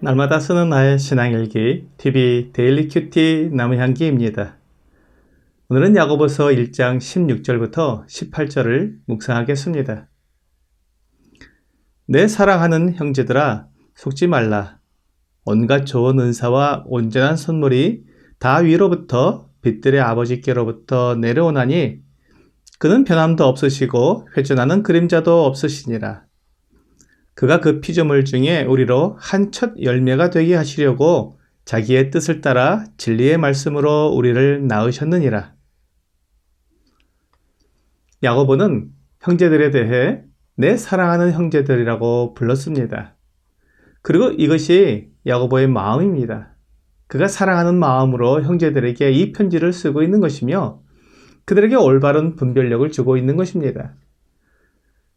날마다 쓰는 나의 신앙일기 TV 데일리 큐티 나무향기입니다. 오늘은 야고보서 1장 16절부터 18절을 묵상하겠습니다. 내 사랑하는 형제들아, 속지 말라. 온갖 좋은 은사와 온전한 선물이 다 위로부터 빛들의 아버지께로부터 내려오나니 그는 변함도 없으시고 회전하는 그림자도 없으시니라. 그가 그 피조물 중에 우리로 한 첫 열매가 되게 하시려고 자기의 뜻을 따라 진리의 말씀으로 우리를 낳으셨느니라. 야고보는 형제들에 대해 내 사랑하는 형제들이라고 불렀습니다. 그리고 이것이 야고보의 마음입니다. 그가 사랑하는 마음으로 형제들에게 이 편지를 쓰고 있는 것이며 그들에게 올바른 분별력을 주고 있는 것입니다.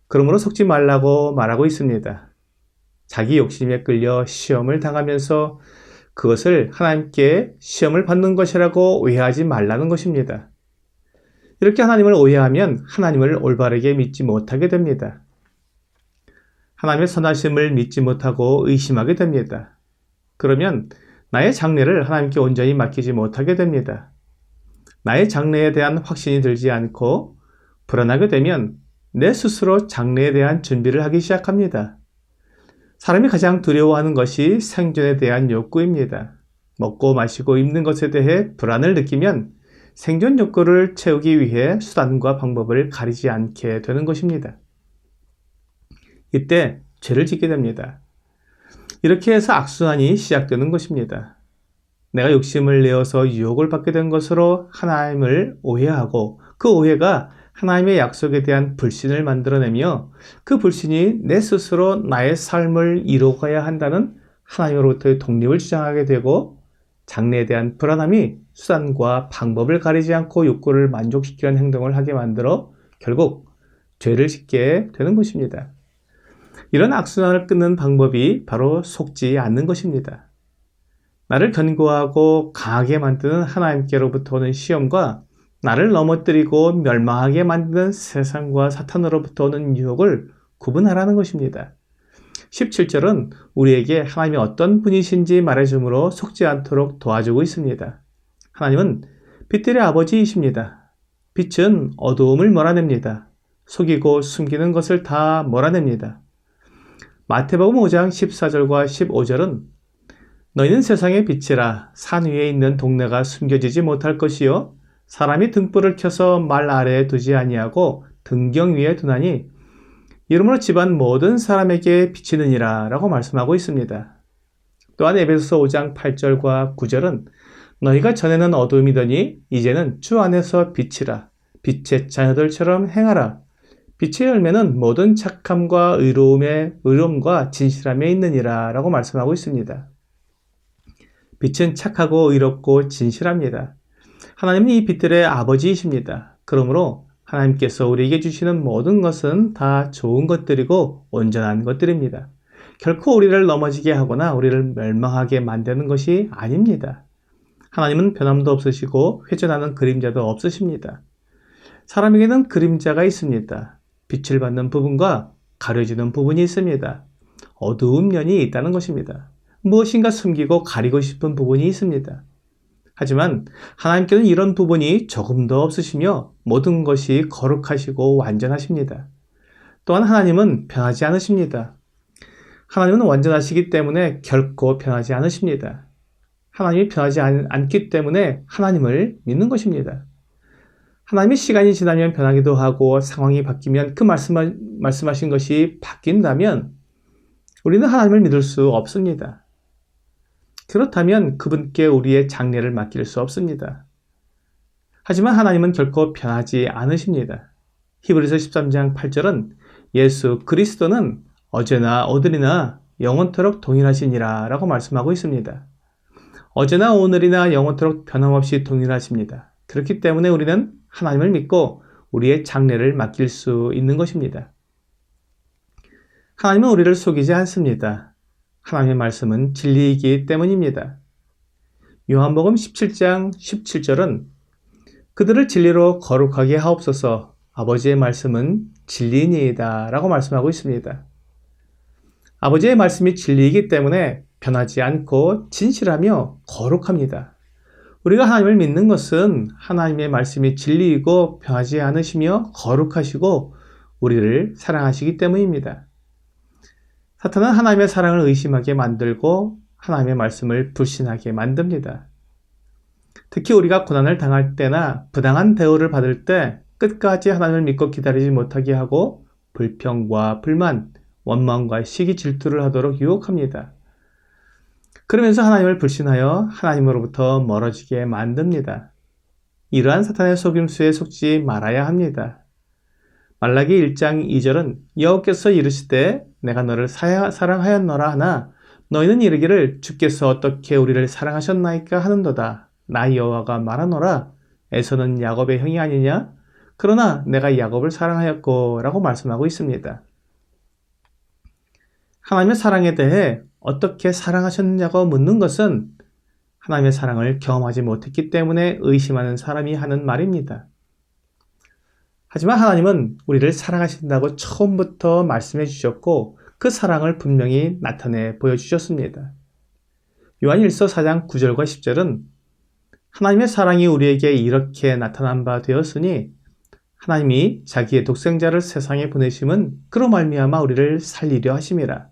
그러므로 속지 말라고 말하고 있습니다. 자기 욕심에 끌려 시험을 당하면서 그것을 하나님께 시험을 받는 것이라고 오해하지 말라는 것입니다. 이렇게 하나님을 오해하면 하나님을 올바르게 믿지 못하게 됩니다. 하나님의 선하심을 믿지 못하고 의심하게 됩니다. 그러면 나의 장래를 하나님께 온전히 맡기지 못하게 됩니다. 나의 장래에 대한 확신이 들지 않고 불안하게 되면 내 스스로 장래에 대한 준비를 하기 시작합니다. 사람이 가장 두려워하는 것이 생존에 대한 욕구입니다. 먹고 마시고 입는 것에 대해 불안을 느끼면 생존 욕구를 채우기 위해 수단과 방법을 가리지 않게 되는 것입니다. 이때 죄를 짓게 됩니다. 이렇게 해서 악순환이 시작되는 것입니다. 내가 욕심을 내어서 유혹을 받게 된 것으로 하나님을 오해하고 그 오해가 하나님의 약속에 대한 불신을 만들어내며 그 불신이 내 스스로 나의 삶을 이루어가야 한다는 하나님으로부터의 독립을 주장하게 되고 장래에 대한 불안함이 수단과 방법을 가리지 않고 욕구를 만족시키는 행동을 하게 만들어 결국 죄를 짓게 되는 것입니다. 이런 악순환을 끊는 방법이 바로 속지 않는 것입니다. 나를 견고하고 강하게 만드는 하나님께로부터 오는 시험과 나를 넘어뜨리고 멸망하게 만드는 세상과 사탄으로부터 오는 유혹을 구분하라는 것입니다. 17절은 우리에게 하나님이 어떤 분이신지 말해주므로 속지 않도록 도와주고 있습니다. 하나님은 빛들의 아버지이십니다. 빛은 어두움을 몰아냅니다. 속이고 숨기는 것을 다 몰아냅니다. 마태복음 5장 14절과 15절은 너희는 세상의 빛이라. 산 위에 있는 동네가 숨겨지지 못할 것이요 사람이 등불을 켜서 말 아래에 두지 아니하고 등경 위에 두나니 이러므로 집안 모든 사람에게 비치느니라 라고 말씀하고 있습니다. 또한 에베소서 5장 8절과 9절은 너희가 전에는 어둠이더니 이제는 주 안에서 빛이라. 빛의 자녀들처럼 행하라. 빛의 열매는 모든 착함과 의로움과 진실함에 있느니라 라고 말씀하고 있습니다. 빛은 착하고 의롭고 진실합니다. 하나님은 이 빛들의 아버지이십니다. 그러므로 하나님께서 우리에게 주시는 모든 것은 다 좋은 것들이고 온전한 것들입니다. 결코 우리를 넘어지게 하거나 우리를 멸망하게 만드는 것이 아닙니다. 하나님은 변함도 없으시고 회전하는 그림자도 없으십니다. 사람에게는 그림자가 있습니다. 빛을 받는 부분과 가려지는 부분이 있습니다. 어두운 면이 있다는 것입니다. 무엇인가 숨기고 가리고 싶은 부분이 있습니다. 하지만 하나님께는 이런 부분이 조금도 없으시며 모든 것이 거룩하시고 완전하십니다. 또한 하나님은 변하지 않으십니다. 하나님은 완전하시기 때문에 결코 변하지 않으십니다. 하나님이 변하지 않기 때문에 하나님을 믿는 것입니다. 하나님이 시간이 지나면 변하기도 하고 상황이 바뀌면 그 말씀하신 것이 바뀐다면 우리는 하나님을 믿을 수 없습니다. 그렇다면 그분께 우리의 장래를 맡길 수 없습니다. 하지만 하나님은 결코 변하지 않으십니다. 히브리서 13장 8절은 예수 그리스도는 어제나 오늘이나 영원토록 동일하시니라 라고 말씀하고 있습니다. 어제나 오늘이나 영원토록 변함없이 동일하십니다. 그렇기 때문에 우리는 하나님을 믿고 우리의 장래를 맡길 수 있는 것입니다. 하나님은 우리를 속이지 않습니다. 하나님의 말씀은 진리이기 때문입니다. 요한복음 17장 17절은 그들을 진리로 거룩하게 하옵소서. 아버지의 말씀은 진리니이다 라고 말씀하고 있습니다. 아버지의 말씀이 진리이기 때문에 변하지 않고 진실하며 거룩합니다. 우리가 하나님을 믿는 것은 하나님의 말씀이 진리이고 변하지 않으시며 거룩하시고 우리를 사랑하시기 때문입니다. 사탄은 하나님의 사랑을 의심하게 만들고 하나님의 말씀을 불신하게 만듭니다. 특히 우리가 고난을 당할 때나 부당한 대우를 받을 때 끝까지 하나님을 믿고 기다리지 못하게 하고 불평과 불만, 원망과 시기 질투를 하도록 유혹합니다. 그러면서 하나님을 불신하여 하나님으로부터 멀어지게 만듭니다. 이러한 사탄의 속임수에 속지 말아야 합니다. 말라기 1장 2절은 여호와께서 이르시되 내가 너를 사랑하였노라 하나 너희는 이르기를 주께서 어떻게 우리를 사랑하셨나이까 하는도다. 나 여호와가 말하노라 에서는 야곱의 형이 아니냐? 그러나 내가 야곱을 사랑하였고 라고 말씀하고 있습니다. 하나님의 사랑에 대해 어떻게 사랑하셨느냐고 묻는 것은 하나님의 사랑을 경험하지 못했기 때문에 의심하는 사람이 하는 말입니다. 하지만 하나님은 우리를 사랑하신다고 처음부터 말씀해 주셨고 그 사랑을 분명히 나타내 보여주셨습니다. 요한 1서 4장 9절과 10절은 하나님의 사랑이 우리에게 이렇게 나타난 바 되었으니 하나님이 자기의 독생자를 세상에 보내심은 그로 말미암아 우리를 살리려 하심이라.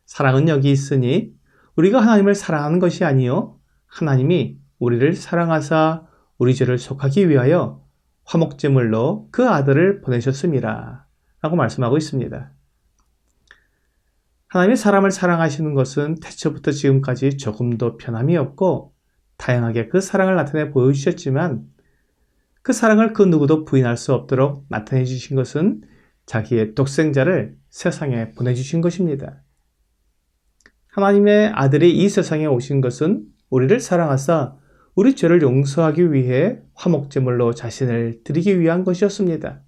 사랑은 여기 있으니 우리가 하나님을 사랑하는 것이 아니요 하나님이 우리를 사랑하사 우리 죄를 속하기 위하여 화목제물로 그 아들을 보내셨음이라 라고 말씀하고 있습니다. 하나님이 사람을 사랑하시는 것은 태초부터 지금까지 조금도 변함이 없고 다양하게 그 사랑을 나타내 보여주셨지만 그 사랑을 그 누구도 부인할 수 없도록 나타내 주신 것은 자기의 독생자를 세상에 보내주신 것입니다. 하나님의 아들이 이 세상에 오신 것은 우리를 사랑하사 우리 죄를 용서하기 위해 화목제물로 자신을 드리기 위한 것이었습니다.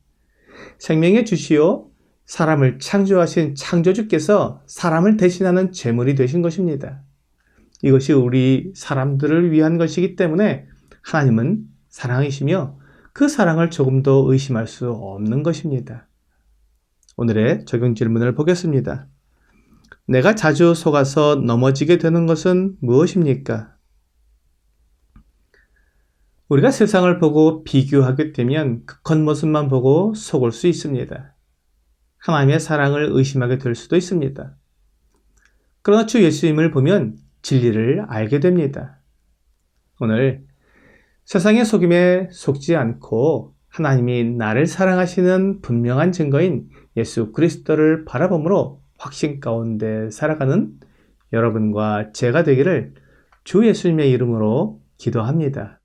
생명의 주시오 사람을 창조하신 창조주께서 사람을 대신하는 제물이 되신 것입니다. 이것이 우리 사람들을 위한 것이기 때문에 하나님은 사랑이시며 그 사랑을 조금도 의심할 수 없는 것입니다. 오늘의 적용 질문을 보겠습니다. 내가 자주 속아서 넘어지게 되는 것은 무엇입니까? 우리가 세상을 보고 비교하게 되면 그 겉모습만 보고 속을 수 있습니다. 하나님의 사랑을 의심하게 될 수도 있습니다. 그러나 주 예수님을 보면 진리를 알게 됩니다. 오늘 세상의 속임에 속지 않고 하나님이 나를 사랑하시는 분명한 증거인 예수 그리스도를 바라봄으로 확신 가운데 살아가는 여러분과 제가 되기를 주 예수님의 이름으로 기도합니다.